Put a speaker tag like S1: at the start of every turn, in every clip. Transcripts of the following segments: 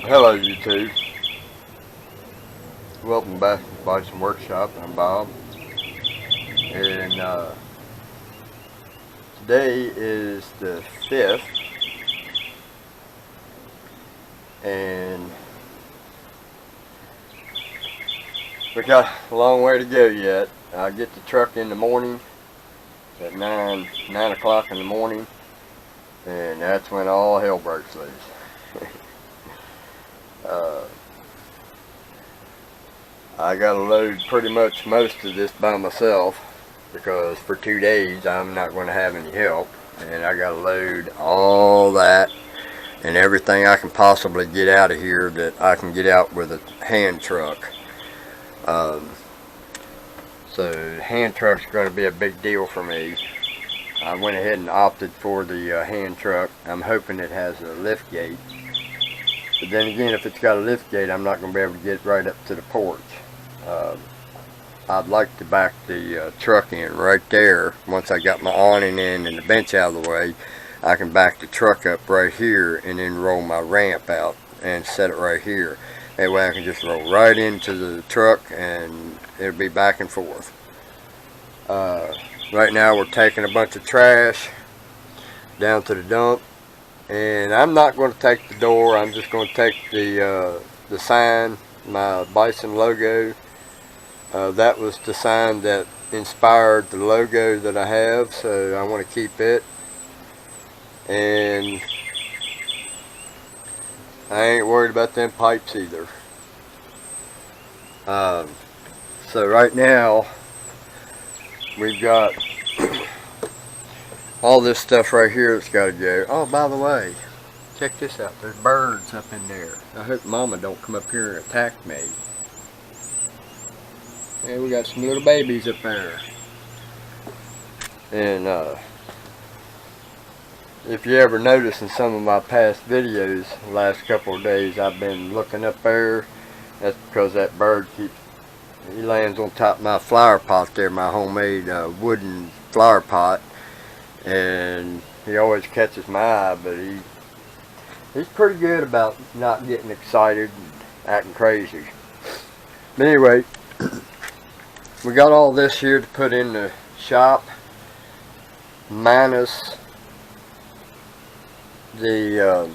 S1: Hello YouTube. Welcome back to Bison Workshop. I'm Bob. And today is the 5th. And we got a long way to go yet. I get the truck in the morning at 9 o'clock in the morning. And that's when all hell breaks loose. I gotta load pretty much most of this by myself because for 2 days I'm not going to have any help, and I gotta load all that and everything I can possibly get out of here that I can get out with a hand truck. So the hand truck's going to be a big deal for me. I went ahead and opted for the hand truck. I'm hoping it has a lift gate. But then again, if it's got a lift gate, I'm not going to be able to get right up to the porch. I'd like to back the truck in right there. Once I got my awning in and the bench out of the way, I can back the truck up right here and then roll my ramp out and set it right here. That way I can just roll right into the truck and it'll be back and forth. Right now we're taking a bunch of trash down to the dump. And I'm not going to take the door. I'm just going to take the sign, my Bison logo. That was the sign that inspired the logo that I have, so I want to keep it. And I ain't worried about them pipes either. So right now we've got all this stuff right here that's got to go. Oh, by the way, check this out. There's birds up in there. I hope Mama don't come up here and attack me. And we got some little babies up there. And if you ever notice in some of my past videos, the last couple of days I've been looking up there. That's because that bird he lands on top of my flower pot there, my homemade wooden flower pot. And he always catches my eye, but he's pretty good about not getting excited and acting crazy. But anyway, we got all this here to put in the shop, minus the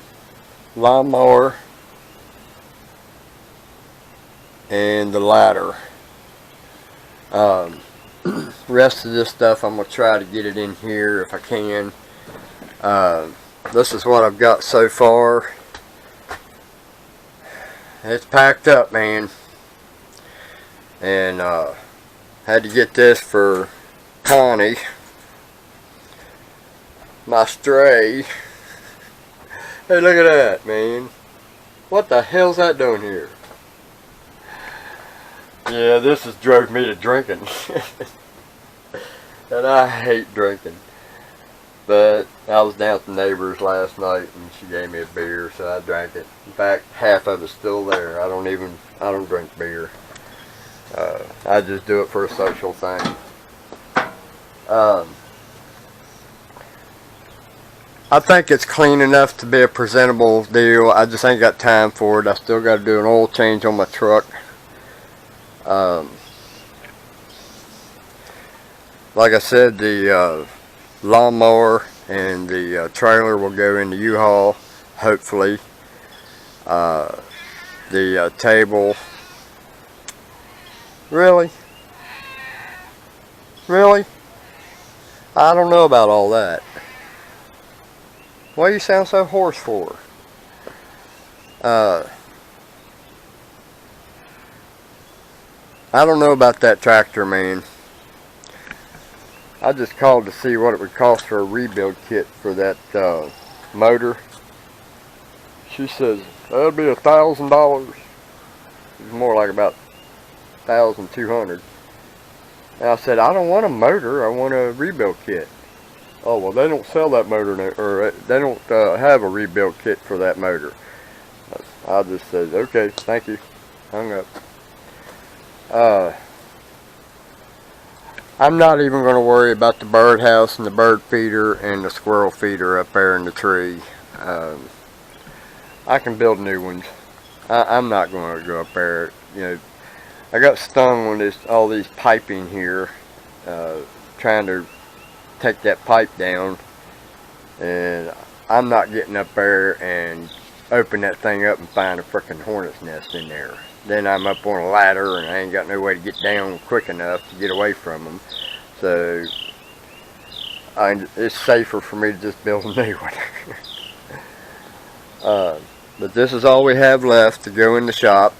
S1: lawnmower and the ladder. Rest of this stuff I'm going to try to get it in here if I can. This is what I've got so far. It's packed up, man. And had to get this for Connie, my stray. Hey, look at that, man. What the hell's that doing here? Yeah, this has drove me to drinking. And I hate drinking. But I was down at the neighbor's last night and she gave me a beer, so I drank it. In fact, half of it's still there. I don't drink beer. I just do it for a social thing. I think it's clean enough to be a presentable deal. I just ain't got time for it. I still got to do an oil change on my truck. Like I said, the lawnmower and the trailer will go in the U-Haul, hopefully. The table. Really? Really? I don't know about all that. Why do you sound so hoarse for? I don't know about that tractor, man. I just called to see what it would cost for a rebuild kit for that motor. She says that'll be $1,000. It's more like about $1,200. And I said, I don't want a motor. I want a rebuild kit. Oh, well, they don't sell that motor, or they don't have a rebuild kit for that motor. I just said, okay, thank you. Hung up. I'm not even going to worry about the birdhouse and the bird feeder and the squirrel feeder up there in the tree. I can build new ones. I'm not going to go up there. You know, I got stung on all these piping here, trying to take that pipe down, and I'm not getting up there and open that thing up and find a frickin' hornet's nest in there. Then I'm up on a ladder and I ain't got no way to get down quick enough to get away from them. So it's safer for me to just build a new one. But this is all we have left to go in the shop.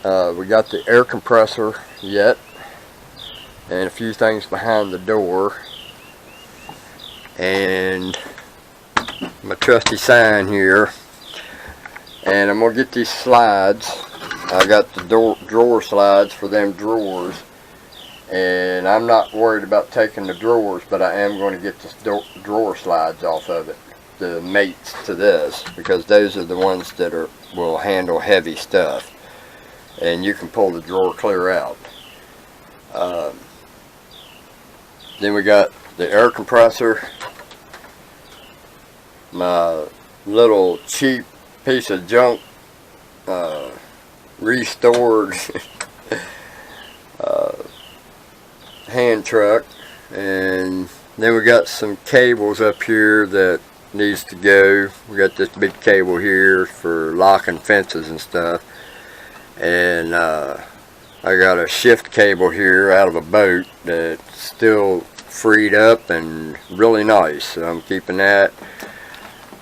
S1: We got the air compressor yet, and a few things behind the door, and my trusty sign here. And I'm gonna get these slides. I got the drawer slides for them drawers, and I'm not worried about taking the drawers, but I am going to get the drawer slides off of it, the mates to this, because those are the ones that will handle heavy stuff, and you can pull the drawer clear out. Then we got the air compressor, my little cheap piece of junk restored hand truck, and then we got some cables up here that needs to go. We got this big cable here for locking fences and stuff, and I got a shift cable here out of a boat that's still freed up and really nice, so I'm keeping that,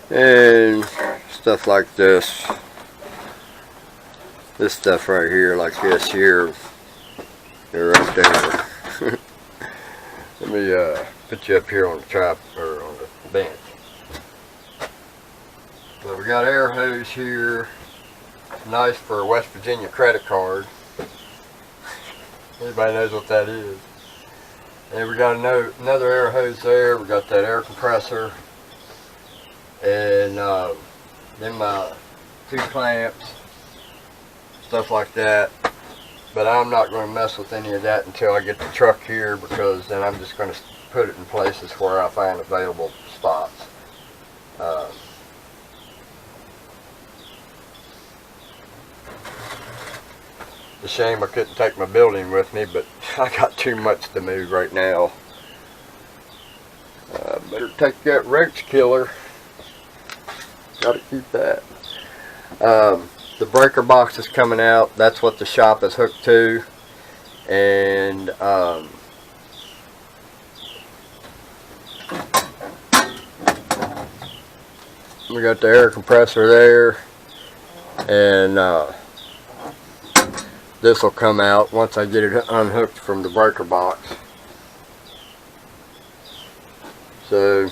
S1: and stuff like this stuff right here, like this here, they're right there. Let me put you up here on the or on the bench. So we got air hose here, nice for a West Virginia credit card. Everybody knows what that is. And we got another air hose there. We got that air compressor, and then my 2 clamps, stuff like that. But I'm not going to mess with any of that until I get the truck here, because then I'm just going to put it in places where I find available spots. It's a shame I couldn't take my building with me, but I got too much to move right now. Better take that roach killer. Gotta keep that. The breaker box is coming out. That's what the shop is hooked to. And we got the air compressor there. And this will come out once I get it unhooked from the breaker box. So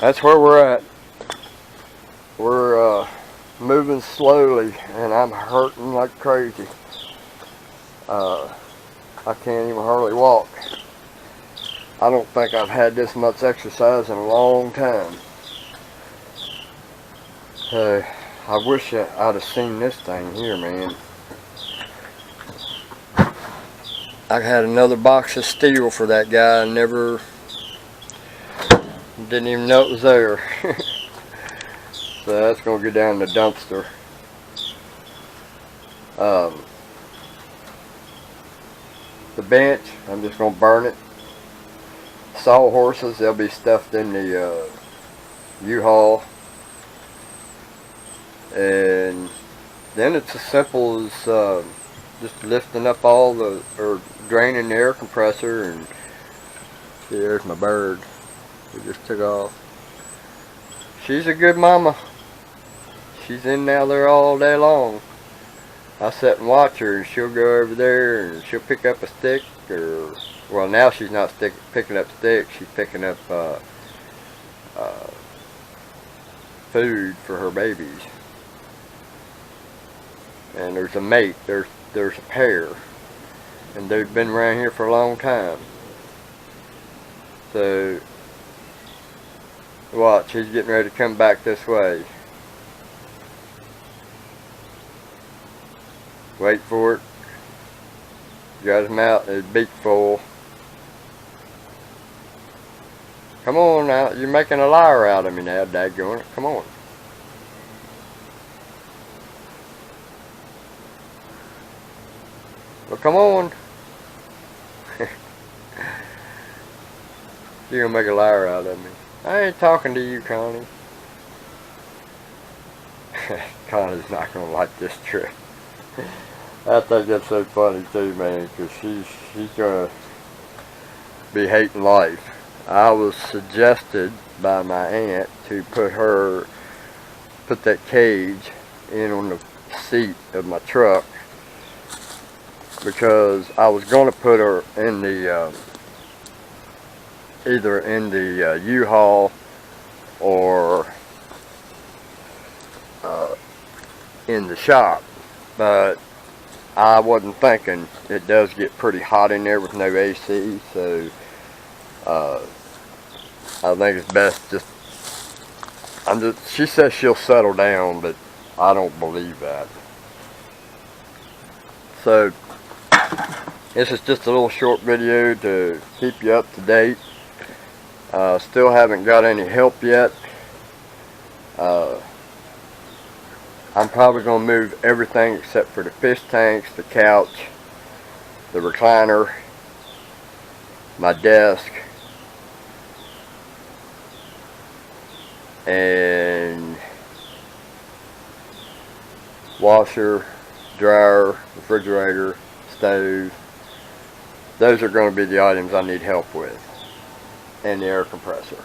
S1: that's where we're at. We're moving slowly, and I'm hurting like crazy. I can't even hardly walk. I don't think I've had this much exercise in a long time. So I wish I'd have seen this thing here, man. I had another box of steel for that guy. I didn't even know it was there. So that's going to go down in the dumpster. The bench, I'm just going to burn it. Sawhorses, they'll be stuffed in the U-Haul. And then it's as simple as just lifting up or draining the air compressor, and see, there's my bird. He just took off. She's a good mama. She's in now there all day long. I sit and watch her, and she'll go over there and she'll pick up a stick, or, well, now she's not picking up sticks, she's picking up food for her babies. And there's a mate, there's a pair, and they've been around here for a long time. So watch, he's getting ready to come back this way. Wait for it. Got his mouth, his beak full. Come on now, you're making a liar out of me now, daggone it. Come on. Well, come on. You're gonna make a liar out of me. I ain't talking to you, Connie. Connie's not gonna like this trick. I think that's so funny too, man, because she's gonna be hating life. I was suggested by my aunt to put that cage in on the seat of my truck, because I was gonna put her in the either in the U-Haul or in the shop, but I wasn't thinking. It does get pretty hot in there with no AC, so I think it's best she says she'll settle down, but I don't believe that. So this is just a little short video to keep you up to date. Still haven't got any help yet. I'm probably going to move everything except for the fish tanks, the couch, the recliner, my desk, and washer, dryer, refrigerator, stove. Those are going to be the items I need help with, and the air compressor.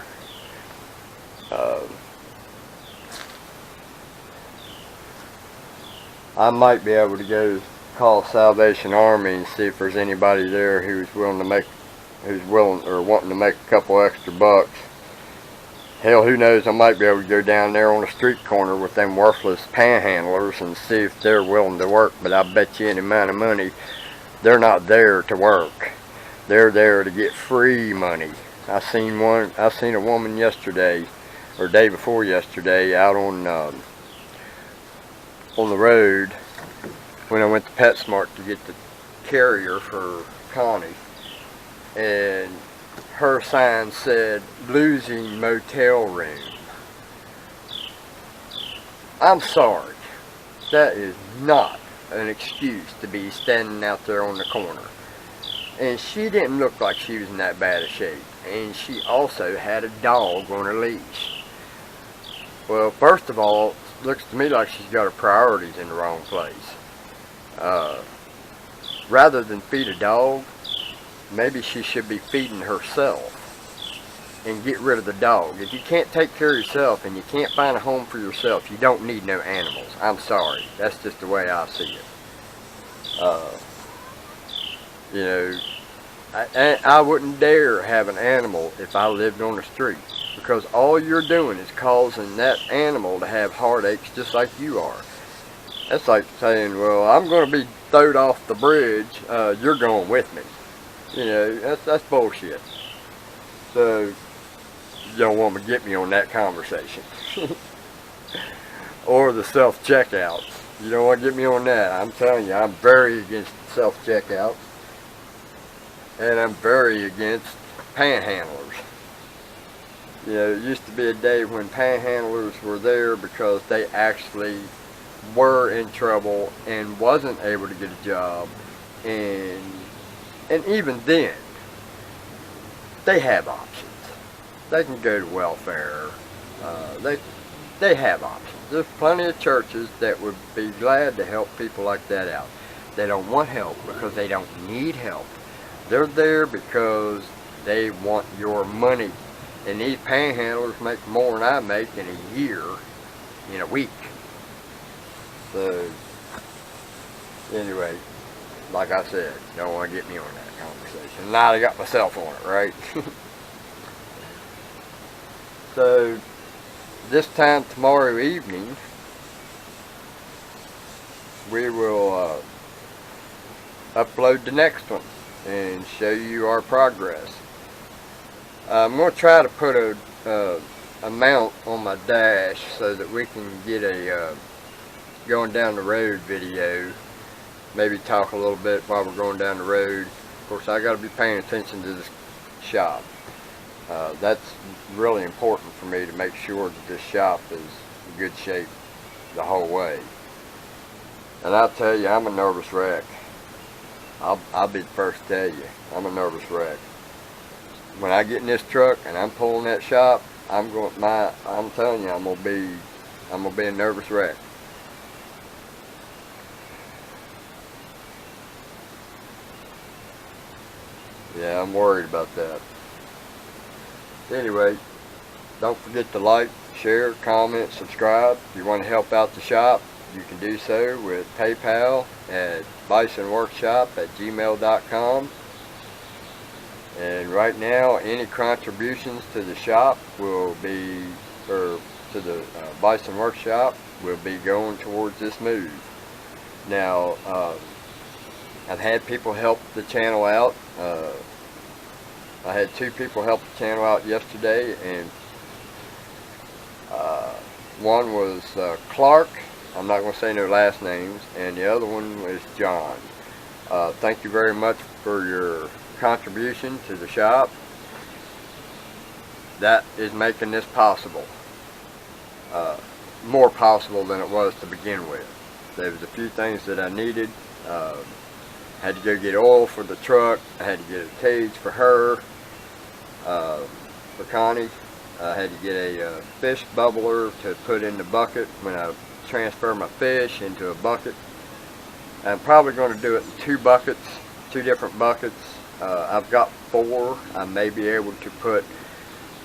S1: I might be able to go call Salvation Army and see if there's anybody there who's willing or wanting to make a couple extra bucks. Hell, who knows, I might be able to go down there on the street corner with them worthless panhandlers and see if they're willing to work, but I bet you any amount of money they're not there to work. They're there to get free money. I seen a woman yesterday, or day before yesterday, out on the road when I went to PetSmart to get the carrier for Connie, and her sign said losing motel room. I'm sorry, that is not an excuse to be standing out there on the corner. And she didn't look like she was in that bad a shape, and she also had a dog on her leash. Well, first of all, it looks to me like she's got her priorities in the wrong place. Rather than feed a dog, maybe she should be feeding herself and get rid of the dog. If you can't take care of yourself and you can't find a home for yourself, you don't need no animals. I'm sorry, that's just the way I see it. You know, I wouldn't dare have an animal if I lived on the street, because all you're doing is causing that animal to have heartaches just like you are. That's like saying, well, I'm going to be thrown off the bridge, you're going with me. You know, that's bullshit. So, you don't want to get me on that conversation. Or the self-checkouts. You don't want to get me on that. I'm telling you, I'm very against self-checkouts. And I'm very against panhandlers. You know, it used to be a day when panhandlers were there because they actually were in trouble and wasn't able to get a job, and even then they have options. They can go to welfare. They have options. There's plenty of churches that would be glad to help people like that out. They don't want help because they don't need help. They're there because they want your money. And these panhandlers make more than I make in a year, in a week. So, anyway, like I said, don't want to get me on that conversation. Now I got myself on it, right? So, this time tomorrow evening, we will upload the next one and show you our progress. I'm going to try to put a mount on my dash so that we can get a going down the road video. Maybe talk a little bit while we're going down the road. Of course, I got to be paying attention to this shop. That's really important for me to make sure that this shop is in good shape the whole way. And I'll tell you, I'm a nervous wreck. I'll be the first to tell you, I'm a nervous wreck. When I get in this truck and I'm pulling that shop, I'm telling you, I'm gonna be a nervous wreck. Yeah, I'm worried about that. Anyway, don't forget to like, share, comment, subscribe. If you want to help out the shop, you can do so with PayPal at bisonworkshop@gmail.com. And right now, any contributions to the shop will be, or to the Bison Workshop, will be going towards this move. Now, I've had people help the channel out. I had 2 people help the channel out yesterday, and one was Clark. I'm not going to say their last names, and the other one was John. Thank you very much for your contribution to the shop. That is making this possible, more possible than it was to begin with. There was a few things that I needed. Had to go get oil for the truck. I had to get a cage for her, for Connie. I had to get a fish bubbler to put in the bucket when I transfer my fish into a bucket. I'm probably going to do it in 2 buckets, 2 different buckets. I've got 4. I may be able to put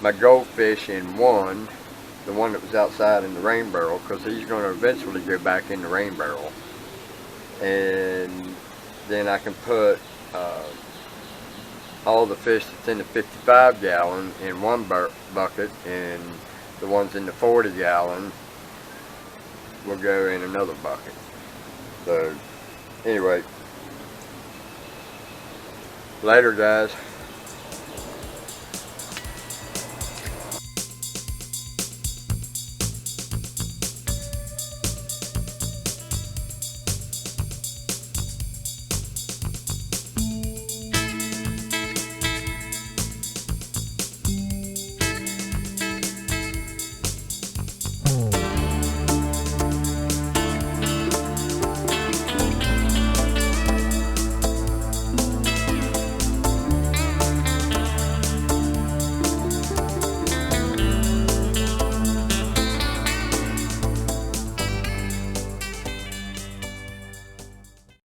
S1: my goldfish in one, the one that was outside in the rain barrel, because he's going to eventually go back in the rain barrel. And then I can put all the fish that's in the 55 gallon in one bucket, and the ones in the 40 gallon will go in another bucket. So anyway, later guys.